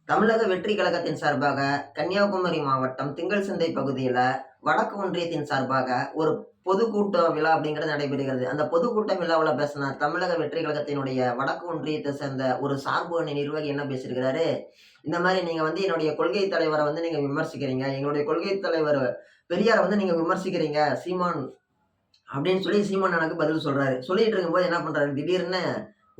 தமிழக வெற்றி கழகத்தின் சார்பாக கன்னியாகுமரி மாவட்டம் திங்கள் சந்தை பகுதியில வடக்கு ஒன்றியத்தின் சார்பாக ஒரு பொதுக்கூட்ட விழா அப்படிங்கிறது நடைபெறுகிறது. அந்த பொதுக்கூட்ட விழாவுல பேசின தமிழக வெற்றி கழகத்தினுடைய வடக்கு ஒன்றியத்தை சேர்ந்த ஒரு சார்பு அணி நிர்வாகி என்ன பேசியிருக்கிறாரு, இந்த மாரி நீங்க என்னுடைய கொள்கை தலைவரை நீங்க விமர்சிக்கிறீங்க. எங்களுடைய கொள்கை தலைவர் பெரியார நீங்க விமர்சிக்கிறீங்க சீமான் அப்படின்னு சொல்லி சீமான் எனக்கு பதில் சொல்றாரு. சொல்லிட்டு இருக்கும்போது என்ன பண்றாரு, திடீர்னு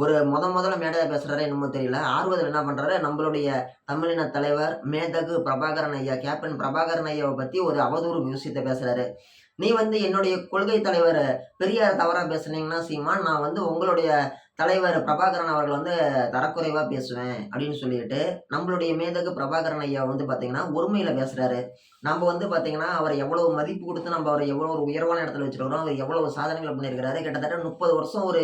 ஒரு முதல்ல மேடையில பேசுறாரோ என்னமோ தெரியல. ஆர்வத்துல என்ன பண்றாரு, நம்மளுடைய தமிழின தலைவர் மேதகு பிரபாகரன் ஐயா, கேப்டன் பிரபாகரன் ஐயாவை பத்தி ஒரு அவதூறு விஷயத்த பேசுறாரு. நீ என்னுடைய கொள்கை தலைவர் பெரியார தவறா பேசுனீங்கன்னா சீமான், நான் உங்களுடைய தலைவர் பிரபாகரன் அவர்கள் தரக்குறைவா பேசுவேன் அப்படின்னு சொல்லிட்டு, நம்மளுடைய மேதகு பிரபாகரன் ஐயா பார்த்தீங்கன்னா, ஒருமையில பேசுறாரு. நம்ம பார்த்தீங்கன்னா, அவரை எவ்வளவு மதிப்பு குடுத்து நம்ம அவரை எவ்வளவு ஒரு உயர்வான இடத்துல வச்சிருக்கிறோம். அவர் எவ்வளவு சாதனைகள் பண்ணியிருக்கிறாரு. கிட்டத்தட்ட 30 வருஷம் ஒரு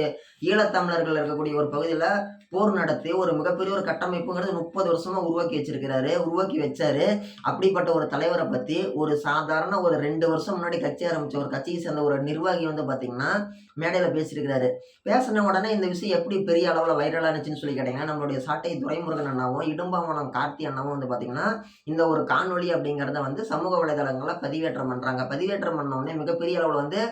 ஈழத்தமிழர்கள் இருக்கக்கூடிய ஒரு பகுதியில போர் நடத்தி ஒரு மிகப்பெரிய ஒரு கட்டமைப்புங்கிறது 30 வருஷமா உருவாக்கி வச்சிருக்கிறாரு. உருவாக்கி வச்சாரு. அப்படிப்பட்ட ஒரு தலைவர பத்தி ஒரு சாதாரண ஒரு 2 வருஷம் முன்னாடி கட்சி ஆரம்பிச்ச ஒரு கட்சியை சேர்ந்த ஒரு நிர்வாகி பார்த்தீங்கன்னா, மேடையில பேசியிருக்கிறாரு. பேசின உடனே இந்த விஷயம் எப்படி பெரிய அளவுல வைரல் ஆனுச்சுன்னு சொல்லி கேட்டீங்கன்னா, நம்மளுடைய சாட்டை துரைமுருகன் அண்ணாவும், இடும்பாவனம் கார்த்தி அண்ணாவும் பார்த்தீங்கன்னா, இந்த ஒரு காணொளி அப்படிங்கிறத சமூக வலைதளங்கள்ல பதிவேற்றம் பண்றாங்க. பதிவேற்றம் பண்ண உடனே மிகப்பெரிய அளவுல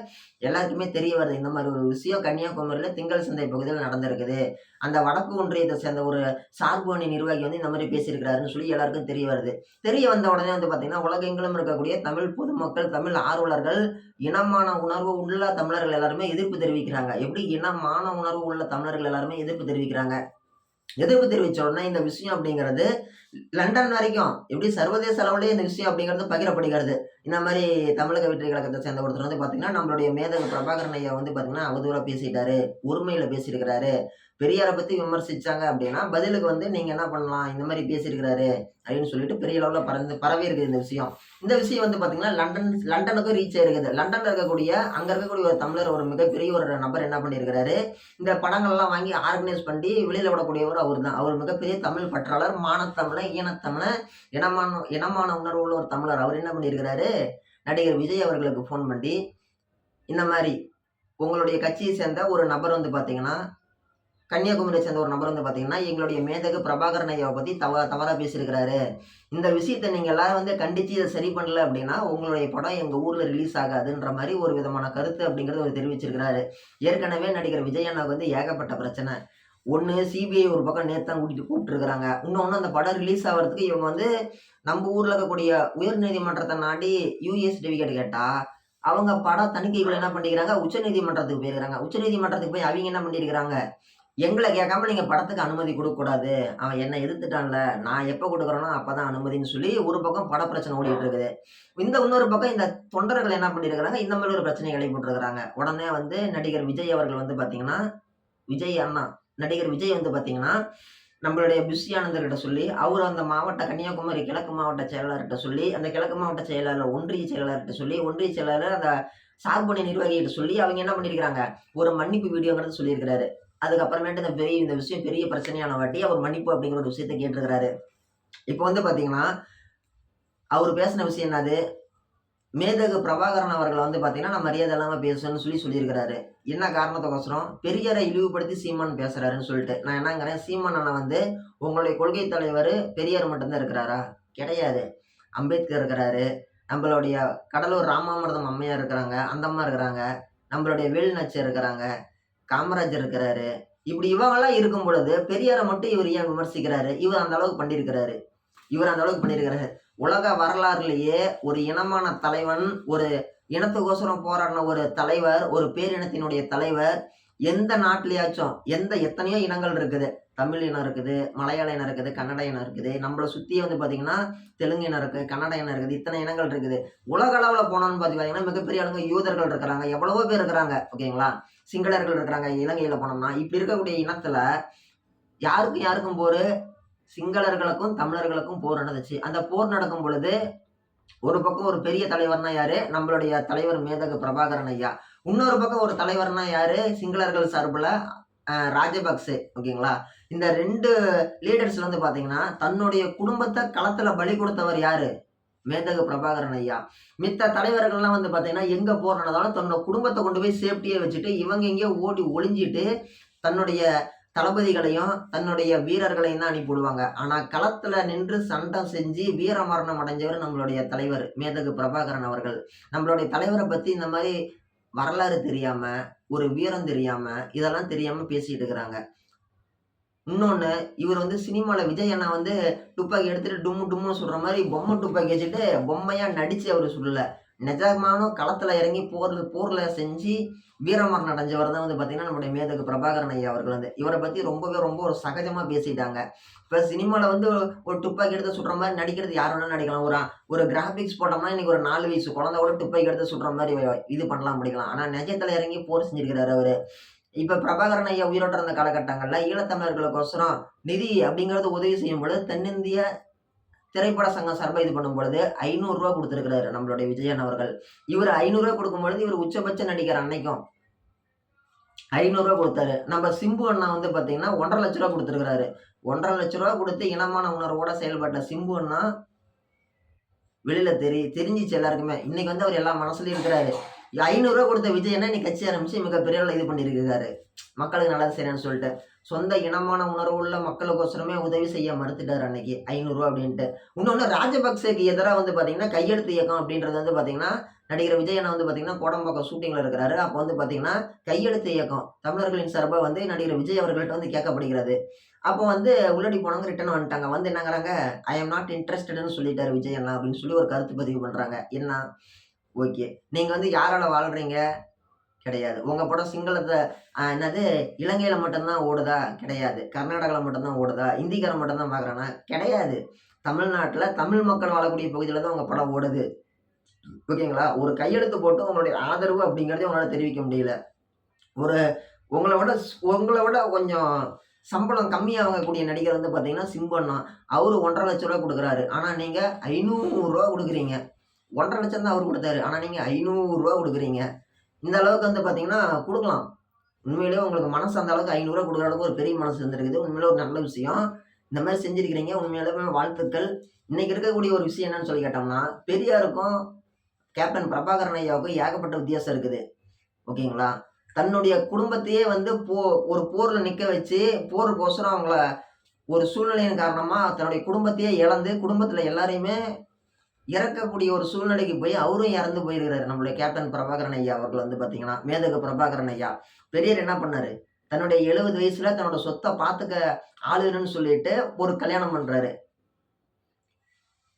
எல்லாருக்குமே தெரிய வருது. இந்த மாதிரி ஒரு விஷயம் கன்னியாகுமரியில திங்கள் சந்தை பகுதியில் நடந்திருக்குது. அந்த வடக்கு ஒன்றியத்தை சேர்ந்த ஒரு சார்பு அணி நிர்வாகி இந்த மாதிரி பேசியிருக்கிறாருன்னு சொல்லி எல்லாருக்கும் தெரிய வருது. தெரிய வந்த உடனே பார்த்தீங்கன்னா, உலகெங்கிலும் இருக்கக்கூடிய தமிழ் பொதுமக்கள், தமிழ் ஆர்வலர்கள், இனமான உணர்வு உள்ள தமிழர்கள் எல்லாருமே எதிர்ப்பு தெரிவிக்கிறாங்க. எப்படி இனமான உணர்வு உள்ள தமிழர்கள் எல்லாருமே எதிர்ப்பு தெரிவிக்கிறாங்க. எதிர்ப்பு தெரிவிச்ச உடனே இந்த விஷயம் அப்படிங்கிறது லண்டன் வரைக்கும் எப்படி சர்வதேச அளவுலயே இந்த விஷயம் அப்படிங்கிறது பகிரப்படுகிறது. இந்த மாதிரி தமிழக வெற்றி கழகத்தை சேர்ந்த ஒருத்தர் பார்த்தீங்கன்னா, நம்மளுடைய மேதகு பிரபாகரன் ஐயா பார்த்தீங்கன்னா, அவதூறா பேசிட்டாரு. ஒருமையில பேசியிருக்கிறாரு. பெரியார பத்தி விமர்சிச்சாங்க அப்படின்னா, பதிலுக்கு நீங்க என்ன பண்ணலாம்? இந்த மாதிரி பேசியிருக்கிறாரு அப்படின்னு சொல்லிட்டு பெரிய அளவுல பரவி இருக்குது இந்த விஷயம். இந்த விஷயம் பார்த்தீங்கன்னா, லண்டனுக்கும் ரீச் ஆயிருக்குது. லண்டன்ல இருக்கக்கூடிய அங்க இருக்கக்கூடிய ஒரு தமிழர் ஒரு மிகப்பெரிய ஒரு நபர் என்ன பண்ணியிருக்கிறாரு, இந்த படங்கள்லாம் வாங்கி ஆர்கனைஸ் பண்ணி வெளியில விடக்கூடியவர் அவர்தான். அவர் மிகப்பெரிய தமிழ் பற்றாளர், மானத்தமிழன், ஈனத்தமிழன், இனமான உணர்வு உள்ள ஒரு தமிழர். அவர் என்ன பண்ணியிருக்கிறாரு, நடிகர் விஜய் அவர்களுக்கு ஃபோன் பண்ணி, இந்த மாதிரி உங்களுடைய கட்சியை சேர்ந்த ஒரு நபர் பார்த்தீங்கன்னா, கன்னியாகுமரியை சேர்ந்த ஒரு நபர் பார்த்தீங்கன்னா, எங்களுடைய மேதகு பிரபாகரன் ஐயாவை பத்தி தவறா பேசியிருக்கிறாரு. இந்த விஷயத்த நீங்க எல்லாரும் கண்டிச்சு இதை சரி பண்ணல அப்படின்னா, உங்களுடைய படம் எங்க ஊர்ல ரிலீஸ் ஆகாதுன்ற மாதிரி ஒரு விதமான கருத்து அப்படிங்கிறத அவர் தெரிவிச்சிருக்கிறாரு. ஏற்கனவே நடிகர் விஜய் அண்ணாவுக்கு ஏகப்பட்ட பிரச்சனை. ஒண்ணு சிபிஐ ஒரு பக்கம் நேத்து தான் கூப்பிட்டுருக்காங்க. இன்னொன்னு அந்த படம் ரிலீஸ் ஆகுறதுக்கு இவங்க நம்ம ஊர்ல இருக்கக்கூடிய உயர் நீதிமன்றத்தை நாடி யுஎஸ் சர்டிபிகேட் கேட்டா, அவங்க படம் தணிக்கைக்குள்ள என்ன பண்ணிக்கிறாங்க, உச்ச நீதிமன்றத்துக்கு போயிருக்காங்க. உச்ச நீதிமன்றத்துக்கு போய் அவங்க என்ன பண்ணிருக்கிறாங்க, எங்களை கேட்காம நீங்க படத்துக்கு அனுமதி கொடுக்கக்கூடாது. அவன் என்ன எதிர்த்துட்டான்ல, நான் எப்ப கொடுக்குறேனோ அப்பதான் அனுமதின்னு சொல்லி ஒரு பக்கம் பட பிரச்சனை ஓடிட்டு இருக்குது. இன்னொரு பக்கம் இந்த தொண்டர்கள் என்ன பண்ணிருக்கிறாங்க, இந்த மாதிரி ஒரு பிரச்சனையை எழுப்பிட்டுருக்காங்க. உடனே நடிகர் விஜய் அவர்கள் பாத்தீங்கன்னா, விஜய் அண்ணா நடிகர் விஜய் பாத்தீங்கன்னா, நம்மளுடைய பிஷி ஆனந்தர்கிட்ட சொல்லி, அவரு அந்த மாவட்ட கன்னியாகுமரி கிழக்கு மாவட்ட செயலாளர்கிட்ட சொல்லி, அந்த கிழக்கு மாவட்ட செயலாளர் ஒன்றிய செயலாளர்கிட்ட சொல்லி, ஒன்றிய செயலாளர் அந்த சார்பணி நிர்வாகிகிட்ட சொல்லி, அவங்க என்ன பண்ணியிருக்கிறாங்க, ஒரு மன்னிப்பு வீடியோங்கிறது சொல்லியிருக்கிறாரு. அதுக்கப்புறமேட்டு இந்த விஷயம் பெரிய பிரச்சனையான வாட்டி அவர் மன்னிப்பு அப்படிங்கிற ஒரு விஷயத்த கேட்டிருக்கிறாரு. இப்போ பாத்தீங்கன்னா, அவரு பேசின விஷயம் என்னது, மேதகு பிரபாகரன் அவர்கள் பாத்தீங்கன்னா, நான் மரியாதை இல்லாம பேசுவேன்னு சொல்லியிருக்கிறாரு. என்ன காரணத்துக்கோசரம், பெரியாரை இழிவுபடுத்தி சீமான் பேசுறாருன்னு சொல்லிட்டு. நான் என்னங்கிறேன், சீமான் அண்ணன் உங்களுடைய கொள்கை தலைவர் பெரியார் மட்டும்தான் இருக்கிறாரா? கிடையாது. அம்பேத்கர் இருக்கிறாரு. நம்மளுடைய கடலூர் ராமாமிர்தம் அம்மையார் இருக்கிறாங்க. அந்த அம்மா இருக்கிறாங்க. நம்மளுடைய வேலுநாச்சியார் இருக்கிறாங்க. காமராஜர் இருக்கிறாரு. இப்படி இவங்கெல்லாம் இருக்கும் பொழுது, பெரியார மட்டும் இவர் ஏன் விமர்சிக்கிறாரு? இவர் அந்த அளவுக்கு பண்ணியிருக்கிறாரு. உலக வரலாறுலேயே ஒரு இனமான தலைவன், ஒரு இனத்துக்கோசரம் போராடின ஒரு தலைவர், ஒரு பேரினத்தினுடைய தலைவர், எந்த நாட்டிலயாச்சும் எத்தனையோ இனங்கள் இருக்குது. தமிழ் இனம் இருக்குது, மலையாள இனம் இருக்குது, கன்னட இனம் இருக்குது. நம்மள சுத்தி பாத்தீங்கன்னா, தெலுங்கு இனம் இருக்கு, கன்னட இனம் இருக்குது. இத்தனை இனங்கள் இருக்குது. உலக அளவுல போனோம்னு பாத்தீங்கன்னா, மிகப்பெரிய அளவுக்கு யூதர்கள் இருக்கிறாங்க. எவ்வளவோ பேர் இருக்கிறாங்க. ஓகேங்களா? சிங்களர்கள் இருக்கிறாங்க. இலங்கையில போனோம்னா, இப்படி இருக்கக்கூடிய இனத்துல யாருக்கும் போரு, சிங்களர்களுக்கும் தமிழர்களுக்கும் போர் நடந்துச்சு. அந்த போர் நடக்கும் பொழுது ஒரு பக்கம் ஒரு பெரிய தலைவர்னா யாரு, நம்மளுடைய தலைவர் மேதகு பிரபாகரன் ஐயா. இன்னொரு பக்கம் ஒரு தலைவர்னா யாரு, சிங்களர்கள் சார்புல ராஜபக்சே. ஓகேங்களா? இந்த 2 லீடர்ஸ் பாத்தீங்கன்னா, தன்னுடைய குடும்பத்தை களத்துல பலி கொடுத்தவர் யாரு, மேதகு பிரபாகரன் ஐயா. மித்த தலைவர்கள்லாம் பாத்தீங்கன்னா, எங்க போர் நடந்தாலும் தன்னோட குடும்பத்தை கொண்டு போய் சேஃப்டியா வச்சுட்டு, இவங்க எங்கேயோ ஓடி ஒளிஞ்சிட்டு, தன்னுடைய தளபதிகளையும் தன்னுடைய வீரர்களையும் தான் அனுப்பிவிடுவாங்க. ஆனா களத்துல நின்று சண்டை செஞ்சு வீரமரணம் அடைஞ்சவர் நம்மளுடைய தலைவர் மேதகு பிரபாகரன் அவர்கள். நம்மளுடைய தலைவரை பத்தி இந்த மாதிரி வரலாறு தெரியாம, ஒரு வீரம் தெரியாம, இதெல்லாம் தெரியாம பேசிட்டு இருக்கிறாங்க. இன்னொன்னு, இவர் வந்து சினிமால விஜய் அண்ணா வந்து துப்பாக்கி எடுத்துட்டு டும்மு டும்முன்னு சுடுற மாரி பொம்மை துப்பாக்கி வச்சுட்டு, பொம்மையா நடிச்சு அவரு சுடல. நிஜமாலும் களத்துல இறங்கி போர்ல செஞ்சு வீரமரணம் அடைஞ்சவர் தான் வந்து பார்த்தீங்கன்னா, நம்முடைய மேதகு பிரபாகரன் ஐயா அவர்கள் வந்து. இவர பத்தி ரொம்ப ஒரு சகஜமா பேசிட்டாங்க. இப்ப சினிமால வந்து ஒரு துப்பாக்கி எடுத்து சுடுற மாரி நடிக்கிறது யார் வேணாலும் நடிக்கலாம். ஒரு கிராபிக்ஸ் போட்டோம்னா, இன்னைக்கு ஒரு 4 வயசு குழந்தை கூட துப்பாக்கி எடுத்து சுடுற மாரி இது பண்ணலாம் முடிக்கலாம். ஆனா நிஜத்துல இறங்கி போர் செஞ்சிருக்கிறாரு அவரு. இப்ப பிரபாகரன் ஐயா உயிரோட்ட இருந்த காலகட்டங்கள்ல ஈழத்தமிழர்களுக்கோசரம் நிதி அப்படிங்கிறது உதவி செய்யும் பொழுது, தென்னிந்திய திரைப்பட சங்கம் சார்பா இது பண்ணும் பொழுது ரூ. 500 குடுத்திருக்கிறாரு நம்மளுடைய விஜயன் அவர்கள். இவரு ரூ. 500 குடுக்கும் பொழுது, இவரு உச்சபட்ச நடிகர் அன்னைக்கும். ரூ. 500 குடுத்தாரு. நம்ம சிம்பு அண்ணா வந்து பாத்தீங்கன்னா, ரூ. 1,50,000 குடுத்திருக்கிறாரு. ரூ. 1,50,000 குடுத்து இனமான உணர்வோட செயல்பட்ட சிம்பு அண்ணா வெளியில தெரிஞ்சிச்சு எல்லாருக்குமே. இன்னைக்கு வந்து அவர் எல்லா மனசுலயும் இருக்கிறாரு. ரூ. 500 குடுத்த விஜய் அண்ணா இன்னைக்கு கட்சி ஆரம்பிச்சு மிகப்பெரிய அளவுல இது பண்ணியிருக்காரு. மக்களுக்கு நல்லது செய்றேன்னு சொல்லிட்டு. சொந்த இனமான உணர்வு உள்ள மக்களுக்கோசரமே உதவி செய்ய மறுத்துட்டாரு அன்னைக்கு. ரூ. 500 அப்படின்ட்டு. இன்னொன்னு ராஜபக்சேக்கு எதிரா வந்து பாத்தீங்கன்னா, கையெழுத்து இயக்கம் அப்படின்றது வந்து பாத்தீங்கன்னா, நடிகர் விஜய் அண்ணா வந்து பாத்தீங்கன்னா, கோடம்பாக்கம் ஷூட்டிங்ல இருக்கிறாரு. அப்ப வந்து பாத்தீங்கன்னா, கையெழுத்து இயக்கம் தமிழர்களின் சார்பா வந்து நடிகர் விஜய் அவர்கள்ட்ட வந்து கேட்கப்படுகிறது. அப்போ வந்து உள்ளடி போனவங்க ரிட்டர்ன் வந்துட்டாங்க. வந்து என்னங்கிறாங்க, "ஐ அம் நாட் இன்ட்ரஸ்டட்ன்னு சொல்லிட்டாரு விஜய் அண்ணா" அப்படின்னு சொல்லி ஒரு கருத்து பதிவு பண்றாங்க. என்ன? ஓகே. நீங்க வந்து யாரால வாழ்றீங்க? கிடையாது. உங்க படம் சிங்களத்த என்னது இலங்கையில மட்டும் தான் ஓடுதா? கிடையாது. கர்நாடகால மட்டும் தான் ஓடுதா? இந்திக்காரன் மட்டும் தான் பார்க்குறானா? கிடையாது. தமிழ்நாட்டுல தமிழ் மக்கள் வாழக்கூடிய பகுதியில தான் உங்க படம் ஓடுது. ஓகேங்களா? ஒரு கையெழுத்து போட்டு உங்களுடைய ஆதரவு அப்படிங்கிறதே உங்களால தெரிவிக்க முடியல. ஒரு உங்கள விட உங்கள விட கொஞ்சம் சம்பளம் கம்மியா வாங்கக்கூடிய நடிகர் வந்து பார்த்தீங்கன்னா, சிம்பு அண்ணா. அவரு ரூ. 1,50,000 குடுக்குறாரு. ஆனா நீங்க ரூ. 500 குடுக்குறீங்க. 1,50,000 தான் அவரு குடுத்தாரு. ஆனா நீங்க ரூ. 500 குடுக்குறீங்க. இந்த அளவுக்கு வந்து பார்த்தீங்கன்னா குடுக்கலாம். உண்மையிலேயே உங்களுக்கு மனசு அந்த அளவுக்கு ரூ. 500 குடுக்குற அளவுக்கு ஒரு பெரிய மனசு இருந்திருக்குது. உண்மையிலே ஒரு நல்ல விஷயம். இந்த மாரி செஞ்சிருக்கிறீங்க. உண்மையாலுமே வாழ்த்துக்கள். இன்னைக்கு இருக்கக்கூடிய ஒரு விஷயம் என்னன்னு சொல்லி கேட்டோம்னா, பெரியாருக்கும் கேப்டன் பிரபாகரன் ஐயாவுக்கும் ஏகப்பட்ட வித்தியாசம் இருக்குது. ஓகேங்களா? தன்னுடைய குடும்பத்தையே வந்து ஒரு போர்ல நிக்க வச்சு, போருக்கோசரம் அவங்கள ஒரு சூழ்நிலையின் காரணமா தன்னுடைய குடும்பத்தையே இழந்து, குடும்பத்தில எல்லாரையுமே இறக்கக்கூடிய ஒரு சூழ்நிலைக்கு போய் அவரும் இறந்து போயிருக்கிறாரு. நம்மளுடைய கேப்டன் பிரபாகரன் ஐயா அவர்கள் வந்து பார்த்தீங்கன்னா, மேதகு பிரபாகரன் ஐயா. பெரியார் என்ன பண்ணாரு? தன்னுடைய 70 வயசுல தன்னோட சொத்த பார்த்துக்க ஆள் வேணும்னு சொல்லிட்டு ஒரு கல்யாணம் பண்றாரு.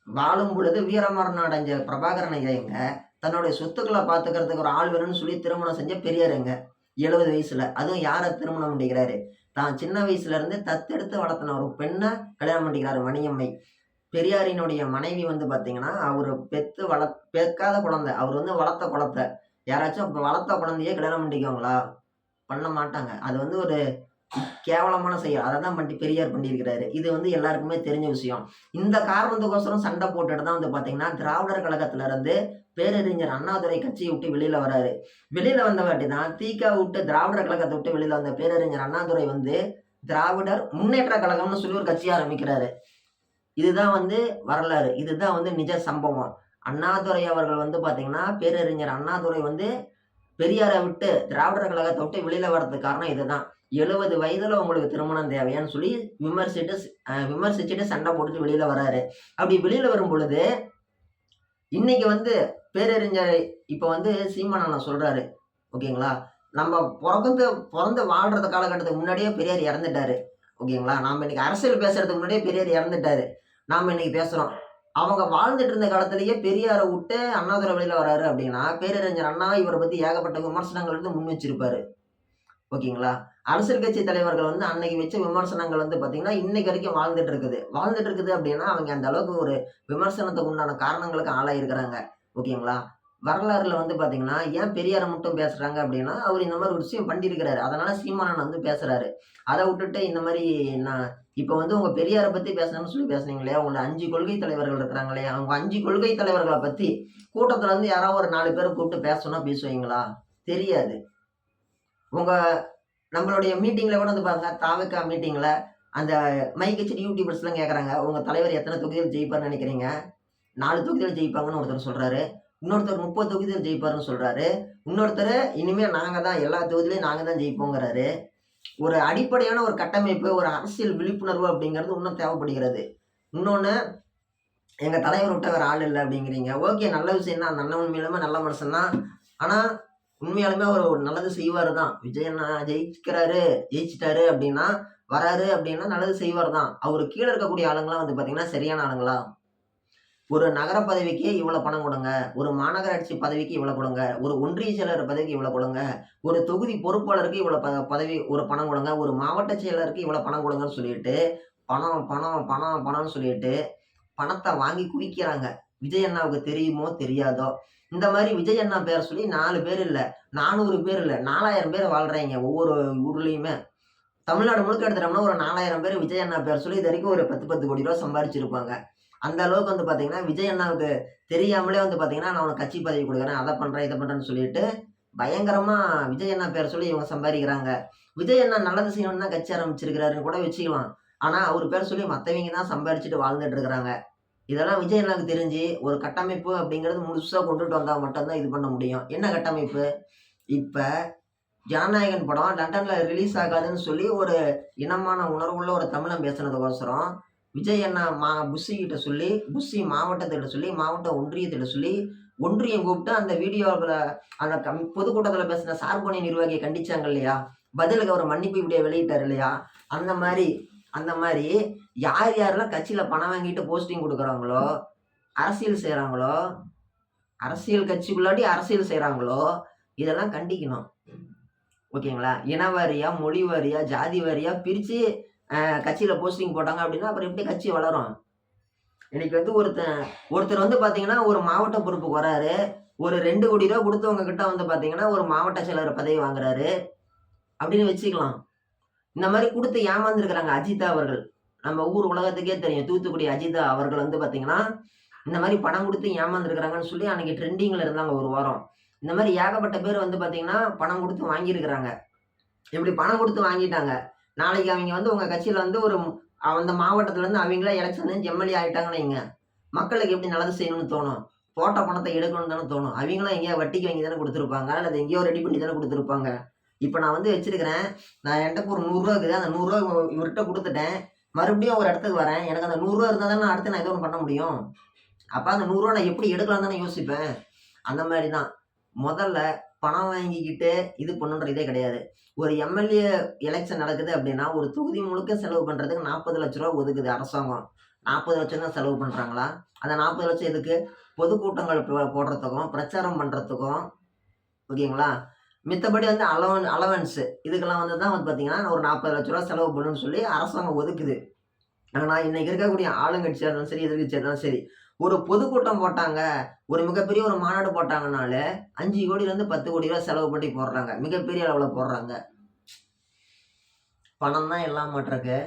வாழும் பொழுது வீரமரணம் அடைஞ்ச பிரபாகரன் ஐயா எங்க? தன்னுடைய சொத்துக்கள பார்த்துக்கிறதுக்கு ஒரு ஆள் வேணும்னு சொல்லி திருமணம் செஞ்ச பெரியார் எங்க? 70 வயசுல. அதுவும் யார திருமணம் பண்ணிக்கிறாரு? தான் சின்ன வயசுல இருந்து தத்தெடுத்து வளர்த்துன ஒரு பெண்ண கல்யாணம் பண்ணிக்கிறாரு மணியம்மை. பெரியாரினுடைய மனைவி வந்து பார்த்தீங்கன்னா, அவரு பெக்காத குழந்தை. அவரு வந்து வளர்த்த குழந்தை. யாராச்சும் வளர்த்த குழந்தையே கல்யாணம் பண்ணிக்குவாங்களா? பண்ண மாட்டாங்க. அது வந்து ஒரு கேவலமான செயல். அததான் பெரியார் பண்ணியிருக்கிறாரு. இது வந்து எல்லாருக்குமே தெரிஞ்ச விஷயம். இந்த காரணத்துக்கோசரம் சண்டை போட்டுட்டு தான் வந்து பார்த்தீங்கன்னா, திராவிடர் கழகத்துல இருந்து பேரறிஞர் அண்ணாதுரை கட்சிய விட்டு வெளியில வராரு. வெளியில வந்தவாட்டி தான் தி.க. விட்டு திராவிடர் கழகத்த விட்டு வெளியில வந்த பேரறிஞர் அண்ணாதுரை வந்து திராவிடர் முன்னேற்ற கழகம்னு சொல்லி ஒரு கட்சி ஆரம்பிக்கிறாரு. இதுதான் வந்து வரலாறு. இதுதான் வந்து நிஜ சம்பவம். அண்ணாதுரை அவர்கள் வந்து பார்த்தீங்கன்னா, பேரறிஞர் அண்ணாதுரை வந்து பெரியார விட்டு திராவிடர் கழகத்த விட்டு வெளியில வர்றதுக்கு காரணம் இதுதான். 70 வயதுல உங்களுக்கு திருமணம் தேவையான்னு சொல்லி விமர்சிச்சுட்டு சண்டை போட்டுட்டு வெளியில வராரு. அப்படி வெளியில வரும் பொழுது, இன்னைக்கு வந்து பேரறிஞர் இப்ப வந்து சீமான் அண்ணா சொல்றாரு. ஓகேங்களா? நம்ம பொறந்து வாழ்ற காலகட்டத்துக்கு முன்னாடியே பெரியார் இறந்துட்டாரு. ஓகேங்களா? நாம இன்னைக்கு அரசியல் பேசுறதுக்கு முன்னாடியே பெரியார் இறந்துட்டாரு. நாம இன்னைக்கு பேசுறோம். அவங்க வாழ்ந்துட்டு இருந்த காலத்திலேயே பெரியார விட்டு அண்ணாதுரை வெளியில வராரு அப்படின்னா, பேரறிஞர் அண்ணா இவர பத்தி ஏகப்பட்ட விமர்சனங்கள் வந்து முன் வச்சிருப்பாரு. ஓகேங்களா? அரசியல் கட்சி தலைவர்கள் வந்து அன்னைக்கு வச்ச விமர்சனங்கள் வந்து பார்த்தீங்கன்னா, இன்னைக்கு வரைக்கும் வாழ்ந்துட்டு இருக்குது. வாழ்ந்துட்டு இருக்குது அப்படின்னா, அவங்க அந்த அளவுக்கு ஒரு விமர்சனத்துக்கு உண்டான காரணங்களுக்கு ஆளாயிருக்கிறாங்க. ஓகேங்களா? வரலாறுல வந்து பார்த்தீங்கன்னா, ஏன் பெரியார மட்டும் பேசுறாங்க அப்படின்னா, அவரு இந்த மாரி ஒரு விஷயம் பண்ணியிருக்கிறாரு. அதனால சீமானண்ணன் வந்து பேசுறாரு. அத விட்டுட்டு இந்த மாரி நான் இப்ப வந்து உங்க பெரியார பத்தி பேசணும்னு சொல்லி பேசுனீங்களே, உங்கள 5 கொள்கை தலைவர்கள் இருக்கிறாங்களே, அவங்க 5 கொள்கை தலைவர்கள பத்தி கூட்டத்துல இருந்து யாராவது ஒரு 4 பேர கூப்பிட்டு பேச சொன்னா பேசுவீங்களா? தெரியாது. உங்க நம்மளுடைய மீட்டிங்ல கூட வந்து பாருங்க, தாவேக்கா மீட்டிங்ல அந்த மைக் வச்சுட்டு யூடியூபர்ஸ்லாம் கேட்கறாங்க. உங்க தலைவர் எத்தன தொகுதியில ஜெயிப்பார்ன்னு நெனைக்கிறீங்க? 4 தொகுதியில ஜெயிப்பாங்கன்னு ஒருத்தர் சொல்றாரு. இன்னொருத்தர் 30 தொகுதியில ஜெயிப்பாருன்னு சொல்றாரு. இன்னொருத்தரு இனிமே நாங்க தான் எல்லா தொகுதியிலயும் நாங்க தான் ஜெயிப்போங்கிறாரு. ஒரு அடிப்படையான ஒரு கட்டமைப்பு, ஒரு அரசியல் விழிப்புணர்வு அப்படிங்கிறது இன்னும் தேவைப்படுகிறது. இன்னொன்னு, எங்க தலைவர் விட்ட வேற ஆள் இல்ல அப்படிங்கிறீங்க. ஓகே, நல்ல விஷயம் தான். அந்த அண்ணன் உண்மையாலுமே நல்ல மனுஷன் தான். ஆனா, உண்மையாலுமே அவரு ஒரு நல்லது செய்வாரு தான். விஜய் அண்ணா ஜெயிக்கிறாரு, ஜெயிச்சுட்டாரு அப்படின்னா, வராரு அப்படின்னா நல்லது செய்வார் தான். அவரு கீழ இருக்கக்கூடிய ஆளுங்கலாம் வந்து பார்த்தீங்கன்னா, சரியான ஆளுங்களா? ஒரு நகர பதவிக்கு இவ்வளோ பணம் குடுங்க. ஒரு மாநகராட்சி பதவிக்கு இவ்வளோ குடுங்க. ஒரு ஒன்றிய செயலர் பதவிக்கு இவ்வளோ குடுங்க. ஒரு தொகுதி பொறுப்பாளருக்கு இவ்வளோ பதவி ஒரு பணம் குடுங்க. ஒரு மாவட்ட செயலருக்கு இவ்வளோ பணம் குடுங்கன்னு சொல்லிட்டு, பணம், பணம், பணம், பணம்னு சொல்லிட்டு பணத்த வாங்கி குவிக்கிறாங்க. விஜய் அண்ணாவுக்கு தெரியுமோ, தெரியாதோ! இந்த மாரி விஜய் அண்ணா பேர சொல்லி 4 பேர் இல்ல, 400 பேர் இல்ல, 4000 பேர் வாழ்றாய்ங்க ஒவ்வொரு ஊர்லயுமே. தமிழ்நாடு முழுக்க எடுத்துட்டோம்னா ஒரு 4000 பேர் விஜய் அண்ணா பேர சொல்லி இதுவரைக்கும் ஒரு 10, 10 கோடி ரூவா சம்பாரிச்சிருப்பாங்க. அந்த அளவுக்கு வந்து பார்த்தீங்கன்னா, விஜய் அண்ணாவுக்கு தெரியாமலே வந்து பார்த்தீங்கன்னா, நான் உனக்கு கட்சி பதவி குடுக்குறேன், அத பண்றேன், இத பண்றேன்னு சொல்லிட்டு, பயங்கரமா விஜய் அண்ணா பேர சொல்லி இவங்க சம்பாரிக்கிறாங்க. விஜய் அண்ணா நல்லது செய்யணும்னு தான் கட்சி ஆரம்பிச்சிருக்கிறாருன்னு கூட வச்சுக்கலாம். ஆனா, அவரு பேர சொல்லி மத்தவங்க தான் சம்பாரிச்சுட்டு வாழ்ந்துட்டு இருக்கிறாங்க. இதெல்லாம் விஜய் அண்ணாவுக்கு தெரிஞ்சு, ஒரு கட்டமைப்பு அப்படிங்கிறது முழுசா கொண்டுட்டு வந்தா மட்டும் தான் இது பண்ண முடியும். என்ன கட்டமைப்பு? இப்ப ஜனநாயகன் படம் லண்டன்ல ரிலீஸ் ஆகாதுன்னு சொல்லி ஒரு இனமான உணர்வுள்ள ஒரு தமிழன் பேசுனதுக்கோசரம், விஜய் அண்ணா புஸ்ஸி கிட்ட சொல்லி, புஸ்ஸி மாவட்டத்திட்ட சொல்லி, மாவட்ட ஒன்றியத்திட்ட சொல்லி, ஒன்றியம் கூப்பிட்டு அந்த வீடியோவுல அந்த பொதுக்கூட்டத்தில பேசின சார்புணி நிர்வாகிய கண்டிச்சாங்க இல்லையா? பதிலுக்கு அவரு மன்னிப்பு வீடியோ வெளியிட்டாரு இல்லையா? அந்த மாரி அந்த மாரி யார் யாரெல்லாம் கட்சியில பணம் வாங்கிட்டு போஸ்டிங் குடுக்குறாங்களோ, அரசியல் செய்றாங்களோ, அரசியல் கட்சிக்குள்ளாடி அரசியல் செய்றாங்களோ, இதெல்லாம் கண்டிக்கணும். ஓகேங்களா? இன வாரியா, மொழி வாரியா, ஜாதி வாரியா பிரிச்சு கட்சியில போஸ்டிங் போட்டாங்க அப்டின்னா, அப்புறம் எப்படி கட்சி வளரும்? இன்னைக்கு வந்து ஒருத்தர் வந்து பார்த்தீங்கன்னா, ஒரு மாவட்ட பொறுப்புக்கு வராரு. ஒரு 2,00,00,000 ரூவா குடுத்தவங்க கிட்ட வந்து பார்த்தீங்கன்னா, ஒரு மாவட்ட செயலர் பதவி வாங்குறாரு. அப்படின்னு வச்சுக்கலாம். இந்த மாரி குடுத்து ஏமாந்துருக்கிறாங்க அஜிதா அவர்கள். நம்ம ஊர் உலகத்துக்கே தெரியும். தூத்துக்குடி அஜிதா அவர்கள் வந்து பார்த்தீங்கன்னா, இந்த மாரி பணம் குடுத்து ஏமாந்துருக்கிறாங்கன்னு சொல்லி அன்னைக்கு ட்ரெண்டிங்ல இருந்தாங்க ஒரு வாரம். இந்த மாரி ஏகப்பட்ட பேர் வந்து பார்த்தீங்கன்னா, பணம் குடுத்து வாங்கியிருக்கிறாங்க. இப்படி பணம் குடுத்து வாங்கிட்டாங்க. நாளைக்கு அவைங்க வந்து உங்க கட்சியில வந்து அந்த மாவட்டத்துல இருந்து அவைங்களே எலக்ஷன் நின்னு எம்எல்ஏ ஆயிட்டாங்கன்னு வைங்க. மக்களுக்கு எப்படி நல்லது செய்யணும்னு தோணும்? போட்ட பணத்த எடுக்கணும்னு தானே தோணும். அவைங்களும் எங்கேயாவது வட்டிக்கு வாங்கி தானே குடுத்துருப்பாங்க. அல்லது எங்கேயோ ரெடி பண்ணி தானே குடுத்துருப்பாங்க. இப்ப நான் வந்து வச்சிருக்கிறேன். நான் என்ட்ட ஒரு ரூ. 100 இருக்குது. அந்த ரூ. 100 இவர்ட்ட குடுத்துட்டேன். மறுபடியும் ஒரு இடத்துக்கு வரேன். எனக்கு அந்த ரூ. 100 இருந்தா தானே அடுத்து நான் ஏதோ ஒண்ணு பண்ண முடியும். அப்ப அந்த ரூ. 100 நான் எப்படி எடுக்கலாம்னு தானே யோசிப்பேன். அந்த மாரி தான். முதல்ல பணம் வாங்கிக்கிட்டு இது பண்ணணுன்ற இதே கிடையாது. ஒரு எம்எல்ஏ எலக்ஷன் நடக்குது அப்டின்னா, ஒரு தொகுதி முழுக்க செலவு பண்றதுக்கு ரூ. 40,00,000 ஒதுக்குது அரசாங்கம். 40,00,000 தான் செலவு பண்றாங்களா? அந்த 40,00,000 எதுக்கு? பொதுக்கூட்டங்கள் போடுறதுக்கும், பிரச்சாரம் பண்றதுக்கும், ஓகேங்களா? மித்தபடி வந்து அலவன்ஸ் இதுக்கெல்லாம் வந்து தான் வந்து பார்த்தீங்கன்னா, ஒரு ரூ. 40,00,000 செலவு பண்ணணும்னு சொல்லி அரசாங்கம் ஒதுக்குது. ஆனா, இன்னைக்கு இருக்கக்கூடிய ஆளுங்கட்சியா இருந்தாலும் சரி, எதிர்க்கட்சியா இருந்தாலும் சரி, ஒரு பொதுக்கூட்டம் போட்டாங்க, ஒரு மிகப்பெரிய ஒரு மாநாடு போட்டாங்கன்னாலே, 5,00,00,000லேருந்து 10,00,00,000 ரூவா செலவு பண்ணி போடுறாங்க. மிகப்பெரிய அளவுல போடுறாங்க. பணம் தான் எல்லாம் மாட்ருக்கு.